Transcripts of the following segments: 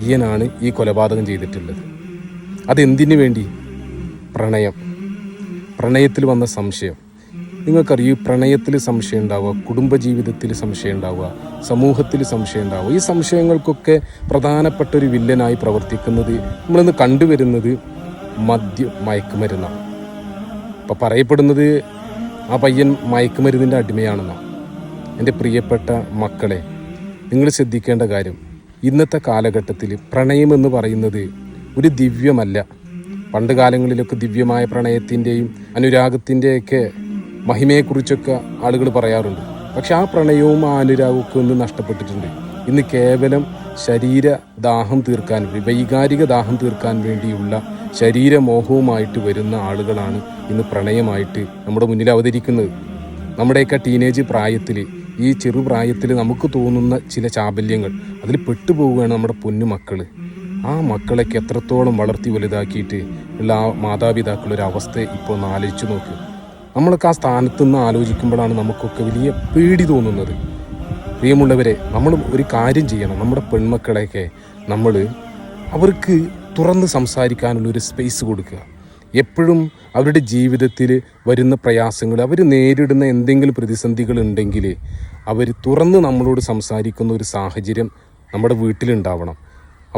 പയ്യനാണ് ഈ കൊലപാതകം ചെയ്തിട്ടുള്ളത്. അതെന്തിനു വേണ്ടി? പ്രണയത്തിൽ വന്ന സംശയം. നിങ്ങൾക്കറിയൂ, പ്രണയത്തിൽ സംശയം ഉണ്ടാവുക, കുടുംബജീവിതത്തിൽ സംശയം ഉണ്ടാവുക, സമൂഹത്തിൽ സംശയം ഉണ്ടാവുക. ഈ സംശയങ്ങൾക്കൊക്കെ പ്രധാനപ്പെട്ട ഒരു വില്ലനായി പ്രവർത്തിക്കുന്നത് നമ്മളിന്ന് കണ്ടുവരുന്നത് മയക്കുമരുന്നാണ്. ഇപ്പം പറയപ്പെടുന്നത് ആ പയ്യൻ മയക്കുമരുന്നിൻ്റെ അടിമയാണെന്നാണ്. എൻ്റെ പ്രിയപ്പെട്ട മക്കളെ, നിങ്ങൾ ശ്രദ്ധിക്കേണ്ട കാര്യം, ഇന്നത്തെ കാലഘട്ടത്തിൽ പ്രണയമെന്ന് പറയുന്നത് ഒരു ദിവ്യമല്ല. പണ്ട് കാലങ്ങളിലൊക്കെ ദിവ്യമായ പ്രണയത്തിൻ്റെയും അനുരാഗത്തിൻ്റെയൊക്കെ മഹിമയെക്കുറിച്ചൊക്കെ ആളുകൾ പറയാറുണ്ട്. പക്ഷെ ആ പ്രണയവും ആ അനുരാഗവും ഒക്കെ ഒന്ന് നഷ്ടപ്പെട്ടിട്ടുണ്ട്. ഇന്ന് കേവലം ശരീരദാഹം തീർക്കാൻ, വൈകാരിക ദാഹം തീർക്കാൻ വേണ്ടിയുള്ള ശരീരമോഹവുമായിട്ട് വരുന്ന ആളുകളാണ് ഇന്ന് പ്രണയമായിട്ട് നമ്മുടെ മുന്നിൽ അവതരിക്കുന്നത്. നമ്മുടെയൊക്കെ ടീനേജ് പ്രായത്തിൽ, ഈ ചെറുപ്രായത്തിൽ നമുക്ക് തോന്നുന്ന ചില ചാബല്യങ്ങൾ, അതിൽ പെട്ടുപോവുകയാണ് നമ്മുടെ പൊന്നു മക്കൾ. ആ മക്കളൊക്കെ എത്രത്തോളം വളർത്തി വലുതാക്കിയിട്ട് ഉള്ള ആ മാതാപിതാക്കളൊരവസ്ഥ ഇപ്പോൾ ഒന്ന് ആലോചിച്ച് നോക്ക്. നമ്മളൊക്കെ ആ സ്ഥാനത്ത് നിന്ന് ആലോചിക്കുമ്പോഴാണ് നമുക്കൊക്കെ വലിയ പേടി തോന്നുന്നത്. പ്രിയമുള്ളവരെ, നമ്മൾ ഒരു കാര്യം ചെയ്യണം. നമ്മുടെ പെൺമക്കളെയൊക്കെ അവർക്ക് തുറന്ന് സംസാരിക്കാനുള്ളൊരു സ്പേസ് കൊടുക്കുക. എപ്പോഴും അവരുടെ ജീവിതത്തിൽ വരുന്ന പ്രയാസങ്ങൾ, അവർ നേരിടുന്ന എന്തെങ്കിലും പ്രതിസന്ധികൾ ഉണ്ടെങ്കിൽ അവർ തുറന്ന് നമ്മളോട് സംസാരിക്കുന്ന ഒരു സാഹചര്യം നമ്മുടെ വീട്ടിലുണ്ടാവണം.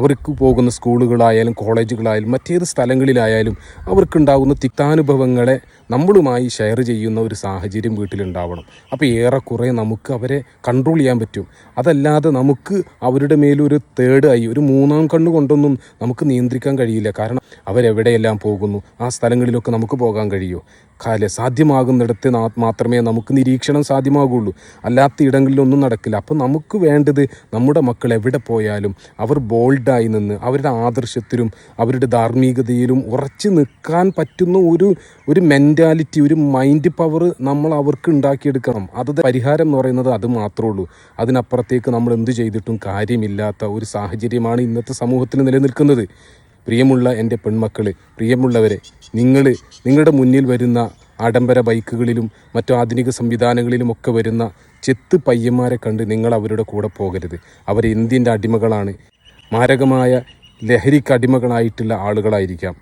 അവർക്ക് പോകുന്ന സ്കൂളുകളായാലും കോളേജുകളായാലും മറ്റേത് സ്ഥലങ്ങളിലായാലും അവർക്കുണ്ടാകുന്ന തിക്താനുഭവങ്ങളെ നമ്മളുമായി ഷെയർ ചെയ്യുന്ന ഒരു സാഹചര്യം വീട്ടിലുണ്ടാവണം. അപ്പോൾ ഏറെക്കുറെ നമുക്ക് അവരെ കൺട്രോൾ ചെയ്യാൻ പറ്റും. അതല്ലാതെ നമുക്ക് അവരുടെ മേലൊരു തേർഡ് ഐ, ഒരു മൂന്നാം കണ്ണ് കൊണ്ടൊന്നും നമുക്ക് നിയന്ത്രിക്കാൻ കഴിയില്ല. കാരണം അവരെവിടെയെല്ലാം പോകുന്നു, ആ സ്ഥലങ്ങളിലൊക്കെ നമുക്ക് പോകാൻ കഴിയുമോ? സാധ്യമാകുന്നിടത്ത് മാത്രമേ നമുക്ക് നിരീക്ഷണം സാധ്യമാകുള്ളൂ. അല്ലാത്ത ഇടങ്ങളിലൊന്നും നടക്കില്ല. അപ്പം നമുക്ക് വേണ്ടത് നമ്മുടെ മക്കൾ എവിടെ പോയാലും അവർ ബോൾഡായി നിന്ന് അവരുടെ ആദർശത്തിലും അവരുടെ ധാർമ്മികതയിലും ഉറച്ചു നിൽക്കാൻ പറ്റുന്ന ഒരു മെൻറ്റാലിറ്റി, ഒരു മൈൻഡ് പവർ നമ്മൾ അവർക്ക് ഉണ്ടാക്കിയെടുക്കണം. അത് പരിഹാരം എന്ന് പറയുന്നത് അത് മാത്രമേ ഉള്ളൂ. അതിനപ്പുറത്തേക്ക് നമ്മൾ എന്ത് ചെയ്തിട്ടും കാര്യമില്ലാത്ത ഒരു സാഹചര്യമാണ് ഇന്നത്തെ സമൂഹത്തിൽ നിലനിൽക്കുന്നത്. പ്രിയമുള്ള എൻ്റെ പെൺമക്കൾ, പ്രിയമുള്ളവരെ, നിങ്ങളുടെ മുന്നിൽ വരുന്ന ആഡംബര ബൈക്കുകളിലും മറ്റു ആധുനിക സംവിധാനങ്ങളിലുമൊക്കെ വരുന്ന ചെത്ത് പയ്യന്മാരെ കണ്ട് നിങ്ങൾ അവരുടെ കൂടെ പോകരുത്. അവർ എന്തിൻ്റെ അടിമകളാണ്? മാരകമായ ലഹരിക്ക് അടിമകളായിട്ടുള്ള ആളുകളായിരിക്കാം.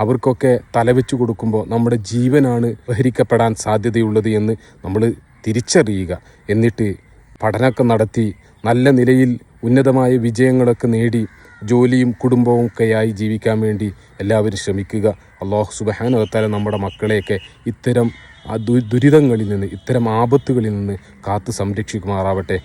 അവർക്കൊക്കെ തലവെച്ചു കൊടുക്കുമ്പോൾ നമ്മുടെ ജീവനാണ് ലഹരിക്കപ്പെടാൻ സാധ്യതയുള്ളത് എന്ന് നമ്മൾ തിരിച്ചറിയുക. എന്നിട്ട് പഠനമൊക്കെ നടത്തി നല്ല നിലയിൽ ഉന്നതമായ വിജയങ്ങളൊക്കെ നേടി ജോലിയും കുടുംബവും ഒക്കെയായി ജീവിക്കാൻ വേണ്ടി എല്ലാവരും ശ്രമിക്കുക. അല്ലാഹു സുബ്ഹാനഹു വ തആല നമ്മുടെ മക്കളെയൊക്കെ ഇത്തരം ദുരിതങ്ങളിൽ നിന്ന്, ഇത്തരം ആപത്തുകളിൽ നിന്ന് കാത്ത് സംരക്ഷിക്കുമാറാവട്ടെ.